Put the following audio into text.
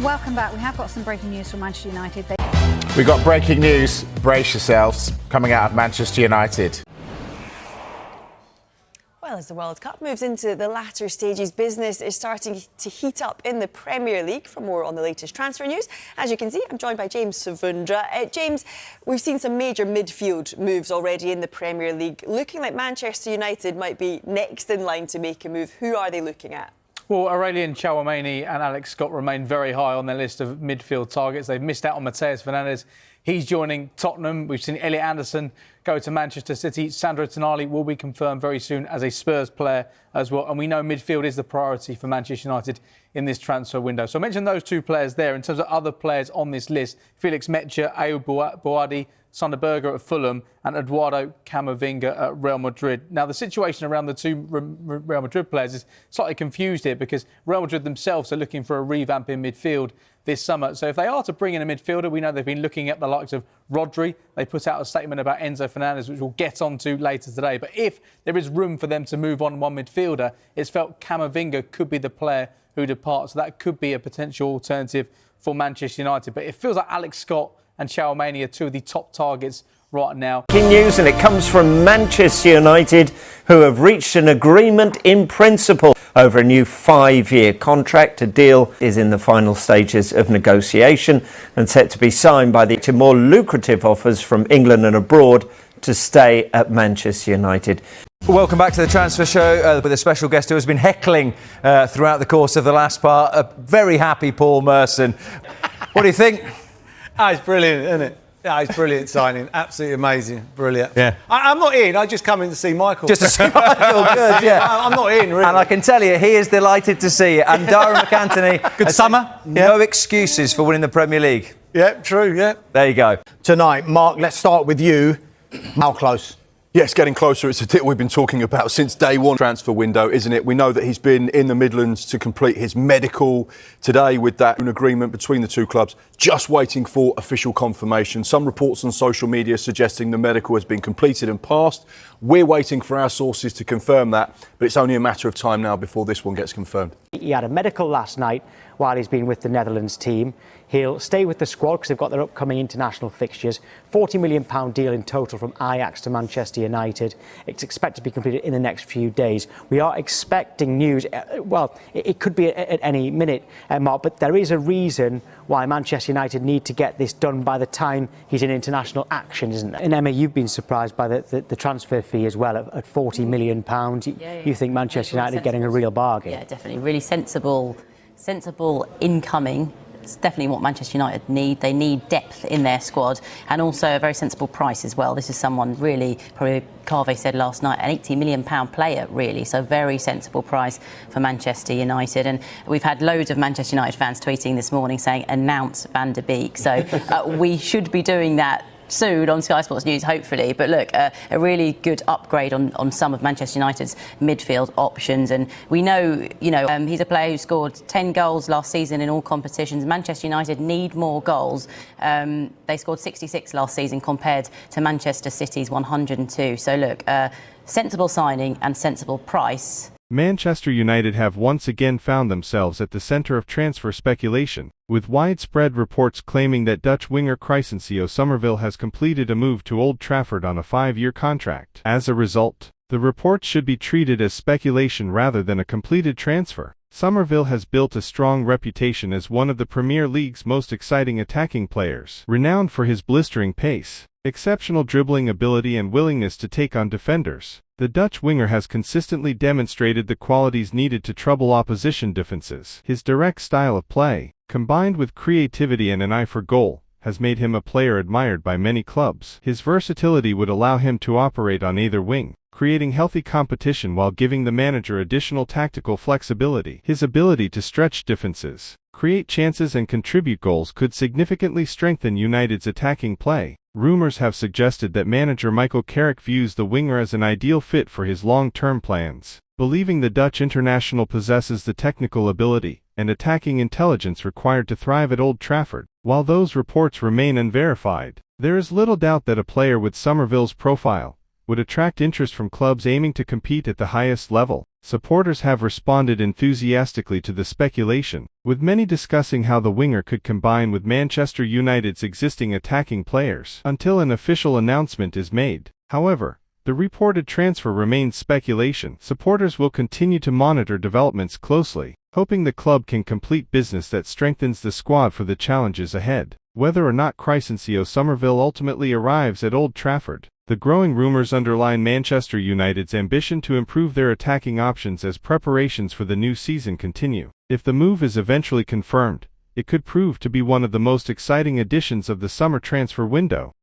Welcome back. We have got some breaking news from Manchester United. We've got breaking news, brace yourselves, coming out of Manchester United. Well, as the World Cup moves into the latter stages, business is starting to heat up in the Premier League. For more on the latest transfer news, as you can see, I'm joined by James Savundra. James, we've seen some major midfield moves already in the Premier League. Looking like Manchester United might be next in line to make a move. Who are they looking at? Well, Aurelien Tchouameni and Alex Scott remain very high on their list of midfield targets. They've missed out on Mateus Fernandes. He's joining Tottenham. We've seen Elliot Anderson go to Manchester City. Sandro Tonali will be confirmed very soon as a Spurs player as well. And we know midfield is the priority for Manchester United in this transfer window. So I mentioned those two players there. In terms of other players on this list, Felix Metscher, Ayoub Boadi, Sander Berge at Fulham and Eduardo Camavinga at Real Madrid. Now, the situation around the two Real Madrid players is slightly confused here because Real Madrid themselves are looking for a revamp in midfield this summer. So if they are to bring in a midfielder, we know they've been looking at the likes of Rodri. They put out a statement about Enzo Fernandez, which we'll get onto later today. But if there is room for them to move on one midfielder, it's felt Camavinga could be the player who departs. So that could be a potential alternative for Manchester United. But it feels like Alex Scott and Tchouameni are two of the top targets right now. Breaking news, and it comes from Manchester United, who have reached an agreement in principle over a new 5-year contract. A deal is in the final stages of negotiation and set to be signed by the more lucrative offers from England and abroad to stay at Manchester United. Welcome back to the Transfer Show with a special guest who has been heckling throughout the course of the last part. A very happy Paul Merson. What do you think? Oh, it's brilliant, isn't it? Yeah, it's brilliant signing. Absolutely amazing. Brilliant. Yeah. I'm not in. I just come in to see Michael. Just to see Michael, good, yeah. I'm not in, really. And I can tell you, he is delighted to see you. And Darren McAntony. Good summer. No excuses for winning the Premier League. Yeah, true, yeah. There you go. Tonight, Mark, let's start with you. How close? Yes, getting closer. It's a tip we've been talking about since day one transfer window, isn't it? We know that he's been in the Midlands to complete his medical today with that agreement between the two clubs, just waiting for official confirmation. Some reports on social media suggesting the medical has been completed and passed. We're waiting for our sources to confirm that, but it's only a matter of time now before this one gets confirmed. He had a medical last night while he's been with the Netherlands team. He'll stay with the squad because they've got their upcoming international fixtures. £40 million deal in total from Ajax to Manchester United. It's expected to be completed in the next few days. We are expecting news. Well, it could be at any minute, Mark, but there is a reason why Manchester United need to get this done by the time he's in international action, isn't there? And Emma, you've been surprised by the transfer fee as well at £40 million. You think Manchester United are getting a real bargain? Yeah, definitely. Really sensible incoming. It's definitely what Manchester United need. They need depth in their squad and also a very sensible price as well. This is someone really, probably Carve said last night, an £80 million player, really. So very sensible price for Manchester United. And we've had loads of Manchester United fans tweeting this morning saying, announce Van der Beek. So we should be doing that soon on Sky Sports News, hopefully. But look, a really good upgrade on some of Manchester United's midfield options. And we know, he's a player who scored 10 goals last season in all competitions. Manchester United need more goals. They scored 66 last season compared to Manchester City's 102. So look, sensible signing and sensible price. Manchester United have once again found themselves at the centre of transfer speculation, with widespread reports claiming that Dutch winger Crysencio Summerville has completed a move to Old Trafford on a 5-year contract. As a result, the reports should be treated as speculation rather than a completed transfer. Summerville has built a strong reputation as one of the Premier League's most exciting attacking players, renowned for his blistering pace, exceptional dribbling ability and willingness to take on defenders. The Dutch winger has consistently demonstrated the qualities needed to trouble opposition defenses. His direct style of play, combined with creativity and an eye for goal, has made him a player admired by many clubs. His versatility would allow him to operate on either wing, creating healthy competition while giving the manager additional tactical flexibility. His ability to stretch defenses, create chances and contribute goals could significantly strengthen United's attacking play. Rumors have suggested that manager Michael Carrick views the winger as an ideal fit for his long-term plans, believing the Dutch international possesses the technical ability and attacking intelligence required to thrive at Old Trafford. While those reports remain unverified, there is little doubt that a player with Summerville's profile would attract interest from clubs aiming to compete at the highest level. Supporters have responded enthusiastically to the speculation, with many discussing how the winger could combine with Manchester United's existing attacking players until an official announcement is made. However, the reported transfer remains speculation. Supporters will continue to monitor developments closely, hoping the club can complete business that strengthens the squad for the challenges ahead. Whether or not Crysencio Summerville ultimately arrives at Old Trafford, the growing rumours underline Manchester United's ambition to improve their attacking options as preparations for the new season continue. If the move is eventually confirmed, it could prove to be one of the most exciting additions of the summer transfer window.